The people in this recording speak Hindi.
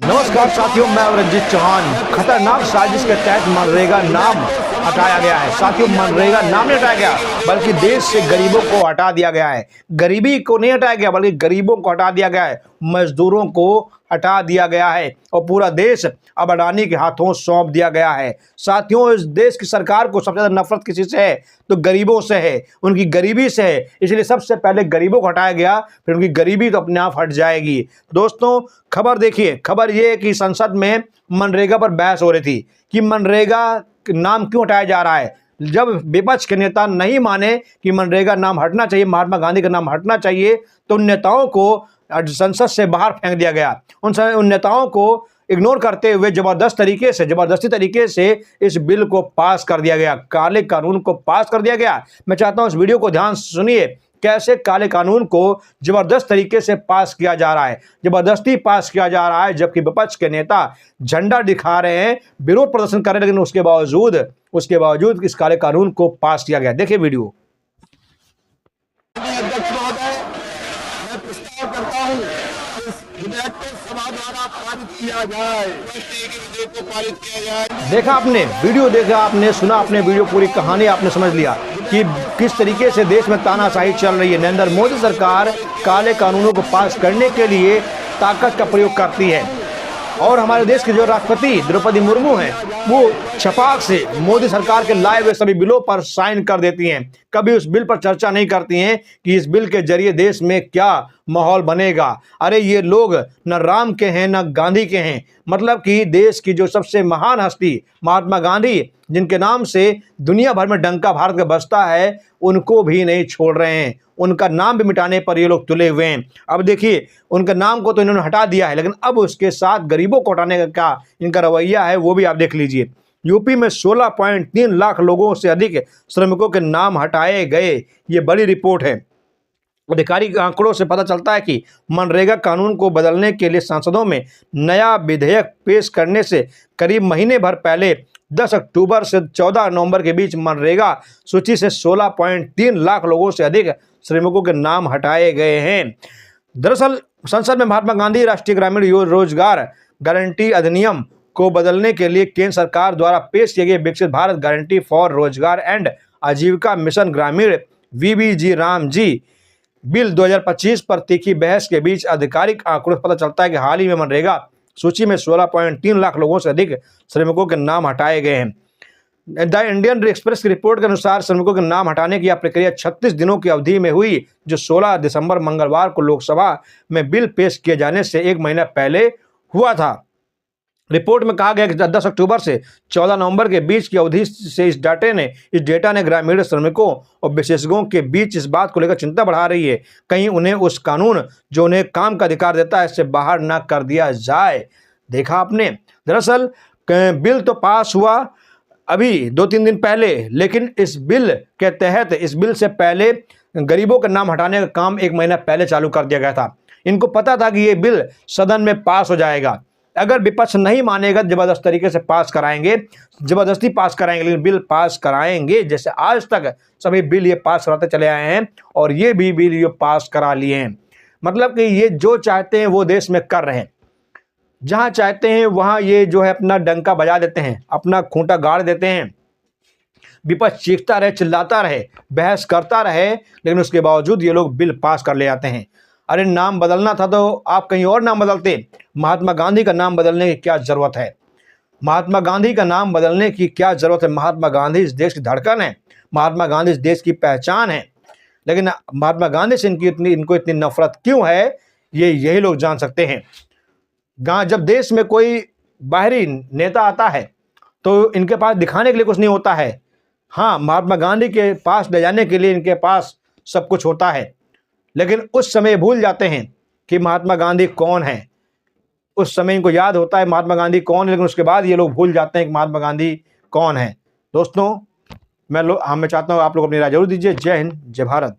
नमस्कार साथियों, मैं रंजीत चौहान। खतरनाक साजिश के तहत मनरेगा नाम हटाया गया है। साथियों, मनरेगा नाम नहीं हटाया गया बल्कि देश से गरीबों को हटा दिया गया है। गरीबी को नहीं हटाया गया बल्कि गरीबों को हटा दिया गया है, मजदूरों को हटा दिया गया है और पूरा देश अब अडानी के हाथों सौंप दिया गया है। साथियों, इस देश की सरकार को सबसे ज़्यादा नफरत किसी से है तो गरीबों से है, उनकी गरीबी से है। इसलिए सबसे पहले गरीबों को हटाया गया, फिर उनकी गरीबी तो अपने आप हट जाएगी। दोस्तों, खबर देखिए। खबर ये है कि संसद में मनरेगा पर बहस हो रही थी कि मनरेगा नाम क्यों हटाया जा रहा है। जब विपक्ष के नेता नहीं माने कि मनरेगा नाम हटना चाहिए, महात्मा गांधी का नाम हटना चाहिए, तो उन नेताओं को संसद से बाहर फेंक दिया गया। उन नेताओं को इग्नोर करते हुए जबरदस्ती तरीके से इस बिल को पास कर दिया गया, काले कानून को पास कर दिया गया। मैं चाहता हूं इस वीडियो को ध्यान से सुनिए, कैसे काले कानून को जबरदस्त तरीके से पास किया जा रहा है, जबरदस्ती पास किया जा रहा है। जबकि विपक्ष के नेता झंडा दिखा रहे हैं, विरोध प्रदर्शन कर रहे हैं, लेकिन उसके बावजूद इस काले कानून को पास किया गया। देखिए वीडियो। अध्यक्ष महोदय, मैं प्रस्ताव करता हूं कि इस विधेयक को सभा द्वारा पारित किया जाए। विधेयक को पारित किया जाए। देखा आपने वीडियो, देखा आपने, सुना आपने वीडियो, पूरी कहानी आपने समझ लिया कि किस तरीके से देश में तानाशाही चल रही है। नरेंद्र मोदी सरकार काले कानूनों को पास करने के लिए ताकत का प्रयोग करती है और हमारे देश के जो राष्ट्रपति द्रौपदी मुर्मू हैं, वो छपाक से मोदी सरकार के लाए हुए सभी बिलों पर साइन कर देती हैं। कभी उस बिल पर चर्चा नहीं करती हैं कि इस बिल के जरिए देश में क्या माहौल बनेगा। अरे ये लोग न राम के हैं न गांधी के हैं। मतलब कि देश की जो सबसे महान हस्ती महात्मा गांधी, जिनके नाम से दुनिया भर में डंका भारत का बजता है, उनको भी नहीं छोड़ रहे हैं। उनका नाम भी मिटाने पर ये लोग तुले हुए हैं। अब देखिए, उनका नाम को तो इन्होंने हटा दिया है, लेकिन अब उसके साथ गरीबों को हटाने का क्या इनका रवैया है वो भी आप देख लीजिए। यूपी में 16.3 लाख लोगों से अधिक श्रमिकों के नाम हटाए गए। ये बड़ी रिपोर्ट है। आधिकारिक आंकड़ों से पता चलता है कि मनरेगा कानून को बदलने के लिए सांसदों में नया विधेयक पेश करने से करीब महीने भर पहले 10 अक्टूबर से 14 नवंबर के बीच मनरेगा सूची से 16.3 लाख लोगों से अधिक श्रमिकों के नाम हटाए गए हैं। दरअसल संसद में महात्मा गांधी राष्ट्रीय ग्रामीण रोजगार गारंटी अधिनियम को बदलने के लिए केंद्र सरकार द्वारा पेश किए गए विकसित भारत गारंटी फॉर रोजगार एंड आजीविका मिशन ग्रामीण वीबीजी रामजी बिल 2025 पर तीखी बहस के बीच आधिकारिक आंकड़ों से पता चलता है कि हाल ही में मनरेगा सूची में 16.3 लाख लोगों से अधिक श्रमिकों के नाम हटाए गए हैं। द इंडियन एक्सप्रेस की रिपोर्ट के अनुसार श्रमिकों के नाम हटाने की यह प्रक्रिया 36 दिनों की अवधि में हुई, जो 16 दिसंबर मंगलवार को लोकसभा में बिल पेश किए जाने से एक महीना पहले हुआ था। रिपोर्ट में कहा गया कि 10 अक्टूबर से 14 नवंबर के बीच की अवधि से इस डेटा ने ग्रामीण श्रमिकों और विशेषज्ञों के बीच इस बात को लेकर चिंता बढ़ा रही है, कहीं उन्हें उस कानून जो उन्हें काम का अधिकार देता है इससे बाहर ना कर दिया जाए। देखा आपने, दरअसल बिल तो पास हुआ अभी 2-3 दिन पहले, लेकिन इस बिल के तहत, इस बिल से पहले गरीबों का नाम हटाने का काम एक महीना पहले चालू कर दिया गया था। इनको पता था कि ये बिल सदन में पास हो जाएगा। अगर विपक्ष नहीं मानेगा, जबरदस्त तरीके से पास कराएंगे, जबरदस्ती पास कराएंगे, लेकिन बिल पास कराएंगे। जैसे आज तक सभी बिल ये पास कराते चले आए हैं और ये भी बिल ये पास करा लिए हैं। मतलब कि ये जो चाहते हैं वो देश में कर रहे हैं। जहां चाहते हैं वहां ये जो है अपना डंका बजा देते हैं, अपना खूंटा गाड़ देते हैं। विपक्ष चीखता रहे, चिल्लाता रहे, बहस करता रहे, लेकिन उसके बावजूद ये लोग बिल पास कर ले आते हैं। अरे नाम बदलना था तो आप कहीं और नाम बदलते। महात्मा गांधी का नाम बदलने की क्या जरूरत है? महात्मा गांधी का नाम बदलने की क्या जरूरत है? महात्मा गांधी इस देश की धड़कन है, महात्मा गांधी इस देश की पहचान है। लेकिन महात्मा गांधी से इनको इतनी नफरत क्यों है, ये यही लोग जान सकते हैं। जब देश में कोई बाहरी नेता आता है तो इनके पास दिखाने के लिए कुछ नहीं होता है। हाँ, महात्मा गांधी के पास ले जाने के लिए इनके पास सब कुछ होता है, लेकिन उस समय भूल जाते हैं कि महात्मा गांधी कौन है। उस समय इनको याद होता है महात्मा गांधी कौन है, लेकिन उसके बाद ये लोग भूल जाते हैं कि महात्मा गांधी कौन है। दोस्तों, मैं चाहता हूँ आप लोग अपनी राय जरूर दीजिए। जय हिंद, जय भारत।